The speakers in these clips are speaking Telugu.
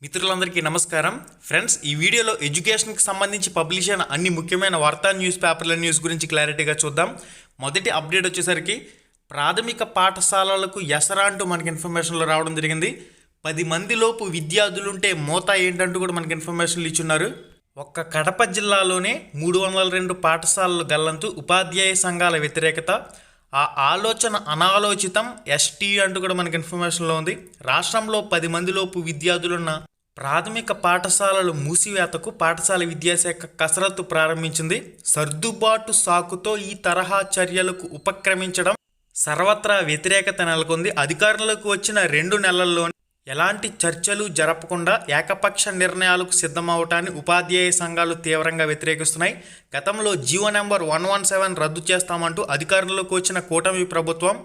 మిత్రులందరికీ నమస్కారం ఫ్రెండ్స్. ఈ వీడియోలో ఎడ్యుకేషన్కి సంబంధించి పబ్లిష్ అయిన అన్ని ముఖ్యమైన వార్తా న్యూస్ పేపర్ల న్యూస్ గురించి క్లారిటీగా చూద్దాం. మొదటి అప్డేట్ వచ్చేసరికి ప్రాథమిక పాఠశాలలకు ఎసరా అంటూ మనకి ఇన్ఫర్మేషన్లో రావడం జరిగింది. 10 మందిలోపు విద్యార్థులుంటే మోతా ఏంటంటూ కూడా మనకి ఇన్ఫర్మేషన్లు ఇచ్చున్నారు. ఒక్క కడప జిల్లాలోనే 302 పాఠశాలలు గల్లంతు, ఉపాధ్యాయ సంఘాల వ్యతిరేకత, ఆ ఆలోచన అనాలోచితం ఎస్టీ అంటూ కూడా మనకి ఇన్ఫర్మేషన్లో ఉంది. రాష్ట్రంలో 10 మందిలోపు విద్యార్థులున్న ప్రాథమిక పాఠశాలలు మూసివేతకు పాఠశాల విద్యాశాఖ కసరత్తు ప్రారంభించింది. సర్దుబాటు సాకుతో ఈ తరహా చర్యలకు ఉపక్రమించడం సర్వత్రా వ్యతిరేకత నెలకొంది. అధికారంలోకి వచ్చిన 2 నెలల్లో ఎలాంటి చర్చలు జరపకుండా ఏకపక్ష నిర్ణయాలకు సిద్ధమవటాన్ని ఉపాధ్యాయ సంఘాలు తీవ్రంగా వ్యతిరేకిస్తున్నాయి. గతంలో జీవో నెంబర్ 117 రద్దు చేస్తామంటూ అధికారంలోకి వచ్చిన కూటమి ప్రభుత్వం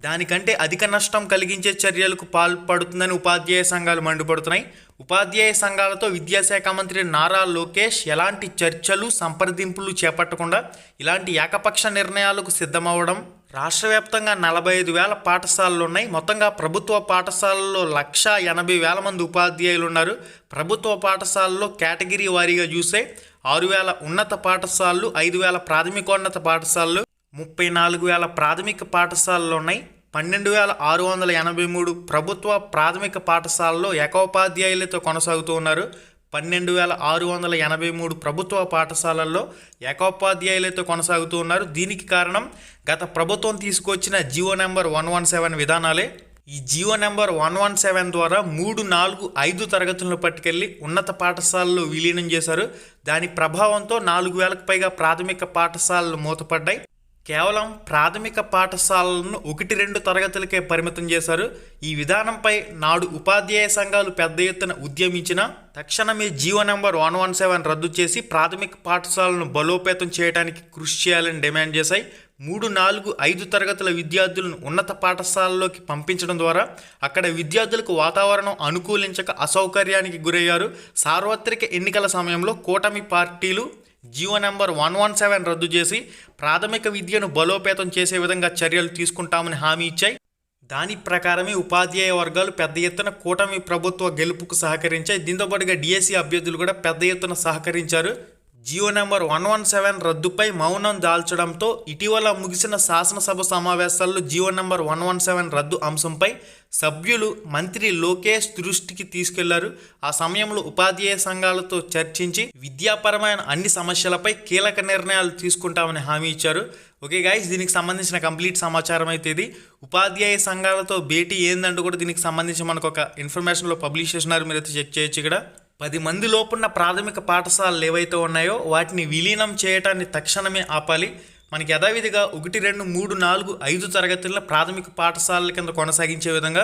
దానికంటే అధిక నష్టం కలిగించే చర్యలకు పాల్పడుతుందని ఉపాధ్యాయ సంఘాలు మండిపడుతున్నాయి. ఉపాధ్యాయ సంఘాలతో విద్యాశాఖ మంత్రి నారా లోకేష్ ఎలాంటి చర్చలు సంప్రదింపులు చేపట్టకుండా ఇలాంటి ఏకపక్ష నిర్ణయాలకు సిద్ధమవడం. రాష్ట్ర వ్యాప్తంగా 45,000 పాఠశాలలు ఉన్నాయి. మొత్తంగా ప్రభుత్వ పాఠశాలల్లో 180,000 మంది ఉపాధ్యాయులు ఉన్నారు. ప్రభుత్వ పాఠశాలలో కేటగిరీ వారీగా చూస్తే 6,000 ఉన్నత పాఠశాలలు, 5,000 ప్రాథమికోన్నత పాఠశాలలు, 34,000 ప్రాథమిక పాఠశాలలు ఉన్నాయి. 12,683 ప్రభుత్వ ప్రాథమిక పాఠశాలలో ఏకోపాధ్యాయులతో కొనసాగుతూ ఉన్నారు. 12,683 ప్రభుత్వ పాఠశాలల్లో ఏకోపాధ్యాయులతో కొనసాగుతూ ఉన్నారు. దీనికి కారణం గత ప్రభుత్వం తీసుకొచ్చిన జీవో నెంబర్ 117 విధానాలే. ఈ జీవో నెంబర్ 117 ద్వారా 3, 4, 5 తరగతులను పట్టుకెళ్లి ఉన్నత పాఠశాలలు విలీనం చేశారు. దాని ప్రభావంతో 4,000కు పైగా ప్రాథమిక పాఠశాలలు మూతపడ్డాయి. కేవలం ప్రాథమిక పాఠశాలలను 1-2 తరగతులకే పరిమితం చేశారు. ఈ విధానంపై నాడు ఉపాధ్యాయ సంఘాలు పెద్ద ఎత్తున ఉద్యమించిన తక్షణమే జీవో నెంబర్ 117 రద్దు చేసి ప్రాథమిక పాఠశాలను బలోపేతం చేయడానికి కృషి చేయాలని డిమాండ్ చేశాయి. 3, 4, 5 తరగతుల విద్యార్థులను ఉన్నత పాఠశాలలోకి పంపించడం ద్వారా అక్కడ విద్యార్థులకు వాతావరణం అనుకూలించక అసౌకర్యానికి గురయ్యారు. సార్వత్రిక ఎన్నికల సమయంలో కూటమి పార్టీలు జీవో నెంబర్ 117 రద్దు చేసి ప్రాథమిక విద్యను బలోపేతం చేసే విధంగా చర్యలు తీసుకుంటామని హామీ ఇచ్చాయి. దాని ప్రకారమే ఉపాధ్యాయ వర్గాలు పెద్ద ఎత్తున కూటమి ప్రభుత్వ గెలుపుకు సహకరించాయి. దీంతోపాటుగా డిఎస్సి అభ్యర్థులు కూడా పెద్ద ఎత్తున సహకరించారు. జీవో నెంబర్ 117 రద్దుపై మౌనం దాల్చడంతో ఇటీవల ముగిసిన శాసనసభ సమావేశాల్లో జీవో నెంబర్ 117 రద్దు అంశంపై సభ్యులు మంత్రి లోకేష్ దృష్టికి తీసుకెళ్లారు. ఆ సమయంలో ఉపాధ్యాయ సంఘాలతో చర్చించి విద్యాపరమైన అన్ని సమస్యలపై కీలక నిర్ణయాలు తీసుకుంటామని హామీ ఇచ్చారు. ఓకే గైస్, దీనికి సంబంధించిన కంప్లీట్ సమాచారం అయితే ఇది. ఉపాధ్యాయ సంఘాలతో భేటీ ఏందంటూ కూడా దీనికి సంబంధించి మనకు ఒక ఇన్ఫర్మేషన్లో పబ్లిష్ చేస్తున్నారు, మీరైతే చెక్ చేయొచ్చు. ఇక్కడ 10 మంది లోపున్న ప్రాథమిక పాఠశాలలు ఏవైతే ఉన్నాయో వాటిని విలీనం చేయటాన్ని తక్షణమే ఆపాలి. మనకి యథావిధిగా 1, 2, 3, 4, 5 తరగతుల ప్రాథమిక పాఠశాలల కింద కొనసాగించే విధంగా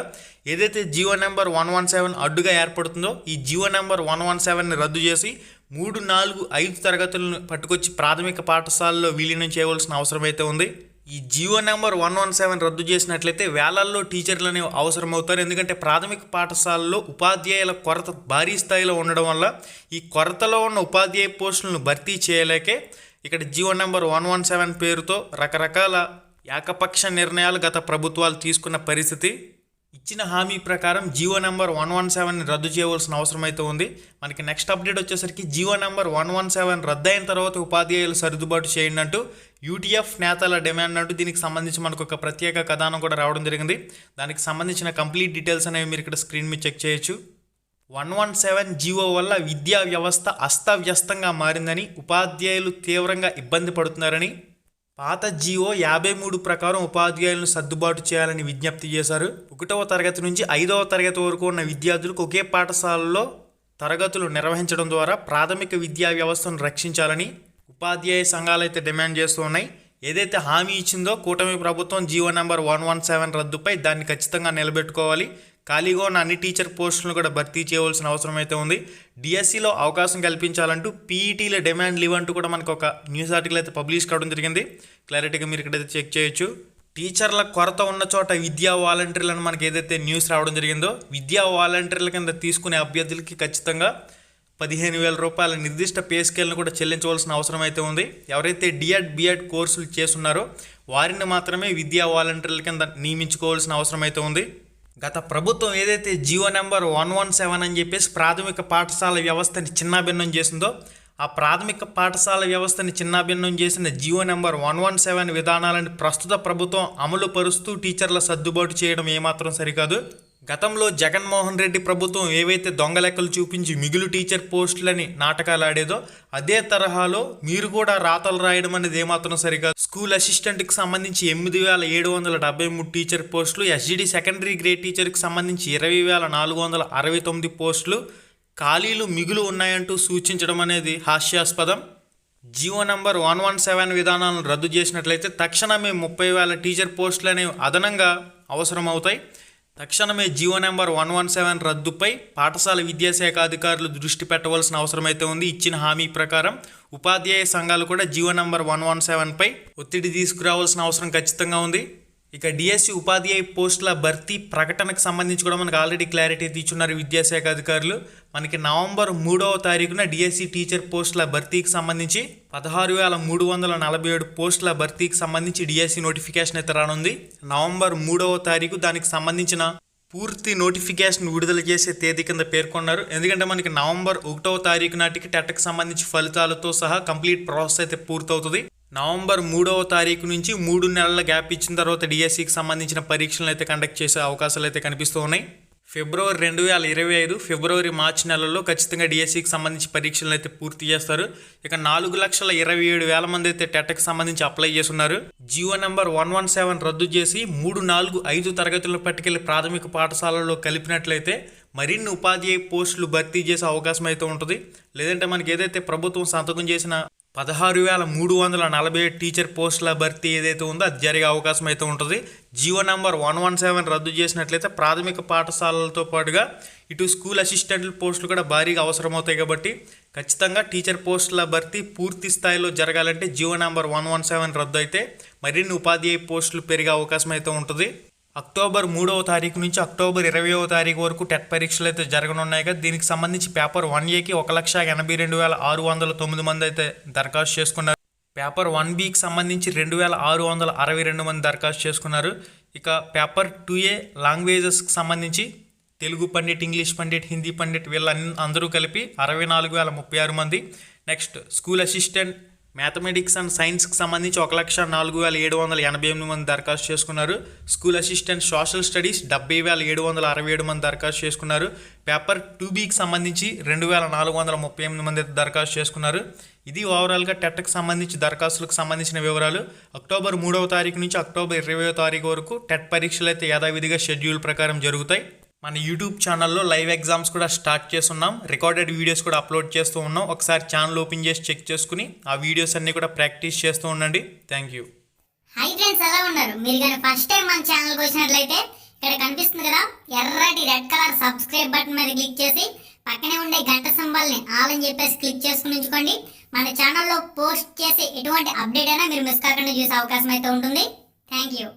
ఏదైతే జీవో నెంబర్ 117 అడ్డుగా ఏర్పడుతుందో ఈ జీవో నెంబర్ 117ని రద్దు చేసి 3, 4, 5 తరగతులను పట్టుకొచ్చి ప్రాథమిక పాఠశాలలో విలీనం చేయవలసిన అవసరం అయితే ఉంది. ఈ జీవో నెంబర్ 117 రద్దు చేసినట్లయితే వేలల్లో టీచర్లు అనేవి అవసరమవుతారు. ఎందుకంటే ప్రాథమిక పాఠశాలలో ఉపాధ్యాయుల కొరత భారీ స్థాయిలో ఉండడం వల్ల ఈ కొరతలో ఉన్న ఉపాధ్యాయ పోస్టులను భర్తీ చేయలేకే ఇక్కడ జీవో నెంబర్ 117 పేరుతో రకరకాల ఏకపక్ష నిర్ణయాలు గత ప్రభుత్వాలు తీసుకున్న పరిస్థితి. ఇచ్చిన హామీ ప్రకారం జీవో నెంబర్ 117ని రద్దు చేయవలసిన అవసరం అయితే ఉంది. మనకి నెక్స్ట్ అప్డేట్ వచ్చేసరికి జీవో నెంబర్ 117 రద్దు అయిన తర్వాత ఉపాధ్యాయులు సర్దుబాటు చేయండి అంటూ యూటీఎఫ్ నేతల డిమాండ్ అంటూ దీనికి సంబంధించి మనకు ఒక ప్రత్యేక కథనం కూడా రావడం జరిగింది. దానికి సంబంధించిన కంప్లీట్ డీటెయిల్స్ అనేవి మీరు ఇక్కడ స్క్రీన్ మీద చెక్ చేయొచ్చు. 117 జీవో వల్ల విద్యా వ్యవస్థ అస్తవ్యస్తంగా మారిందని, ఉపాధ్యాయులు తీవ్రంగా ఇబ్బంది పడుతున్నారని, పాత జీవో 53 ప్రకారం ఉపాధ్యాయులను సర్దుబాటు చేయాలని విజ్ఞప్తి చేశారు. 1వ తరగతి నుంచి 5వ తరగతి వరకు ఉన్న విద్యార్థులకు ఒకే పాఠశాలలో తరగతులు నిర్వహించడం ద్వారా ప్రాథమిక విద్యా వ్యవస్థను రక్షించాలని ఉపాధ్యాయ సంఘాలు అయితే డిమాండ్ చేస్తూ ఉన్నాయి. ఏదైతే హామీ ఇచ్చిందో కూటమి ప్రభుత్వం జీవో నెంబర్ 117 రద్దుపై దాన్ని ఖచ్చితంగా నిలబెట్టుకోవాలి. ఖాళీగా ఉన్న అన్ని టీచర్ పోస్టులను కూడా భర్తీ చేయవలసిన అవసరం అయితే ఉంది. డిఎస్సిలో అవకాశం కల్పించాలంటూ పీఈటీల డిమాండ్లు ఇవ్వంటూ కూడా మనకు ఒక న్యూస్ ఆర్టికల్ అయితే పబ్లిష్ కావడం జరిగింది. క్లారిటీగా మీరు ఇక్కడైతే చెక్ చేయొచ్చు. టీచర్ల కొరత ఉన్న చోట విద్యా వాలంటీర్లను మనకి ఏదైతే న్యూస్ రావడం జరిగిందో విద్యా వాలంటీర్ల కింద తీసుకునే అభ్యర్థులకి ఖచ్చితంగా 15,000 రూపాయల నిర్దిష్ట పే స్కేల్ను కూడా చెల్లించవలసిన అవసరం అయితే ఉంది. ఎవరైతే డిఎడ్ బిఎడ్ కోర్సులు చేస్తున్నారో వారిని మాత్రమే విద్యా వాలంటీర్ల కింద నియమించుకోవాల్సిన అవసరం అయితే ఉంది. గత ప్రభుత్వం ఏదైతే జియో నెంబర్ 117 అని చెప్పేసి ప్రాథమిక పాఠశాల వ్యవస్థని చిన్నాభిన్నం చేసిందో ఆ ప్రాథమిక పాఠశాల వ్యవస్థని చిన్నాభిన్నం చేసిన జియో నెంబర్ 117 విధానాలను ప్రస్తుత ప్రభుత్వం అమలు పరుస్తూ టీచర్ల సర్దుబాటు చేయడం ఏమాత్రం సరికాదు. గతంలో జగన్మోహన్ రెడ్డి ప్రభుత్వం ఏవైతే దొంగ లెక్కలు చూపించి మిగులు టీచర్ పోస్టులని నాటకాలు ఆడేదో అదే తరహాలో మీరు కూడా రాతలు రాయడం అనేది ఏమాత్రం సరికాదు. స్కూల్ అసిస్టెంట్కి సంబంధించి 8,773 టీచర్ పోస్టులు, ఎస్జిడి సెకండరీ గ్రేడ్ టీచర్కి సంబంధించి 20,469 పోస్టులు ఖాళీలు మిగులు ఉన్నాయంటూ సూచించడం అనేది హాస్యాస్పదం. జియో నెంబర్ 117 విధానాలను రద్దు చేసినట్లయితే తక్షణమే 30,000 టీచర్ పోస్టులు అనేవి అదనంగా అవసరం అవుతాయి. తక్షణమే జియో నెంబర్ 117 రద్దుపై పాఠశాల విద్యాశాఖ అధికారులు దృష్టి పెట్టవలసిన అవసరమైతే ఉంది. ఇచ్చిన హామీ ప్రకారం ఉపాధ్యాయ సంఘాలు కూడా జియో నెంబర్ 117పై ఒత్తిడి తీసుకురావాల్సిన అవసరం ఖచ్చితంగా ఉంది. ఇక డిఎస్సి ఉపాధ్యాయ పోస్టుల భర్తీ ప్రకటనకు సంబంధించి కూడా మనకు ఆల్రెడీ క్లారిటీ ఇచ్చున్నారు విద్యాశాఖ అధికారులు. మనకి నవంబర్ 3వ తారీఖున డిఎస్సి టీచర్ పోస్టుల భర్తీకి సంబంధించి 16,347 పోస్టుల భర్తీకి సంబంధించి డిఎస్సి నోటిఫికేషన్ అయితే రానుంది. నవంబర్ 3వ తారీఖు దానికి సంబంధించిన పూర్తి నోటిఫికేషన్ విడుదల చేసే తేదీ కింద పేర్కొన్నారు. ఎందుకంటే మనకి నవంబర్ 1వ తారీఖు నాటికి టెట్కి సంబంధించి ఫలితాలతో సహా కంప్లీట్ ప్రాసెస్ అయితే పూర్తవుతుంది. నవంబర్ 3వ తారీఖు నుంచి 3 నెలల గ్యాప్ ఇచ్చిన తర్వాత డిఎస్సికి సంబంధించిన పరీక్షలను అయితే కండక్ట్ చేసే అవకాశాలు అయితే కనిపిస్తూ ఉన్నాయి. ఫిబ్రవరి 2025, ఫిబ్రవరి, మార్చి నెలల్లో ఖచ్చితంగా డిఎస్సికి సంబంధించి పరీక్షలను అయితే పూర్తి చేస్తారు. ఇక 4,27,000 మంది అయితే టెట్కి సంబంధించి అప్లై చేస్తున్నారు. జియో నెంబర్ 117 రద్దు చేసి 3, 4, 5 తరగతుల పట్టుకెళ్లి ప్రాథమిక పాఠశాలలో కలిపినట్లయితే మరిన్ని ఉపాధ్యాయ పోస్టులు భర్తీ చేసే అవకాశం అయితే ఉంటుంది. లేదంటే మనకి ఏదైతే ప్రభుత్వం సంతకం చేసిన 16,347 టీచర్ పోస్టుల భర్తీ ఏదైతే ఉందో అది జరిగే అవకాశం అయితే ఉంటుంది. జియో నెంబర్ 117 రద్దు చేసినట్లయితే ప్రాథమిక పాఠశాలలతో పాటుగా ఇటు స్కూల్ అసిస్టెంట్ల పోస్టులు కూడా భారీగా అవసరమవుతాయి. కాబట్టి ఖచ్చితంగా టీచర్ పోస్టుల భర్తీ పూర్తి స్థాయిలో జరగాలంటే జియో నెంబర్ 117 రద్దు అయితే మరిన్ని ఉపాధ్యాయ పోస్టులు పెరిగే అవకాశం అయితే ఉంటుంది. అక్టోబర్ 3వ తారీఖు నుంచి అక్టోబర్ 20వ తారీఖు వరకు టెట్ పరీక్షలు అయితే జరగనున్నాయి కదా. దీనికి సంబంధించి పేపర్ 1ఏకి 1,82,609 మంది అయితే దరఖాస్తు చేసుకున్నారు. పేపర్ 1బికి సంబంధించి 2,662 మంది దరఖాస్తు చేసుకున్నారు. ఇక పేపర్ 2ఏ లాంగ్వేజెస్కి సంబంధించి తెలుగు పండిట్, ఇంగ్లీష్ పండిట్, హిందీ పండిట్ వీళ్ళందరూ కలిపి 64,036 మంది. Next school assistant, mathematics and సైన్స్కి సంబంధించి 1,04,788 మంది దరఖాస్తు చేసుకున్నారు. స్కూల్ అసిస్టెంట్ సోషల్ స్టడీస్ 70,767 మంది దరఖాస్తు చేసుకున్నారు. పేపర్ 2బికి సంబంధించి 2,438 మంది దరఖాస్తు చేసుకున్నారు. ఇది ఓవరాల్గా టెట్కి సంబంధించి దరఖాస్తులకు సంబంధించిన వివరాలు. అక్టోబర్ 3వ తారీఖు నుంచి అక్టోబర్ 20వ తారీఖు వరకు టెట్ పరీక్షలు అయితే యథావిధిగా షెడ్యూల్ ప్రకారం జరుగుతాయి. మన యూట్యూబ్ ఛానల్లో లైవ్ ఎగ్జామ్స్ కూడా స్టార్ట్ చేస్తున్నాం. రికార్డెడ్ వీడియోస్ కూడా అప్లోడ్ చేస్తూ ఉన్నాం. ఒకసారి ఛానల్ ఓపెన్ చేసి చెక్ చేసుకుని ఆ వీడియోస్ అన్ని కూడా ప్రాక్టీస్ చేస్తూ ఉండండి. Thank you. హై ఫ్రెండ్స్, ఎలా ఉన్నారు? మీరు కానీ ఫస్ట్ టైం మన ఛానల్కి వచ్చినట్లయితే ఇక్కడ కనిపిస్తుంది కదా ఎర్రటి రెడ్ కలర్ సబ్స్క్రైబ్ బటన్ మీద క్లిక్ చేసి పక్కనే ఉండే గంట సింబల్ని ఆల్ అని చెప్పేసి క్లిక్ చేసుకుని ఉంచుకోండి. మన ఛానల్లో పోస్ట్ చేసే ఎటువంటి అప్డేట్ అయినా మీరు మిస్ కాకుండా చూసే అవకాశం అయితే ఉంటుంది. Thank you.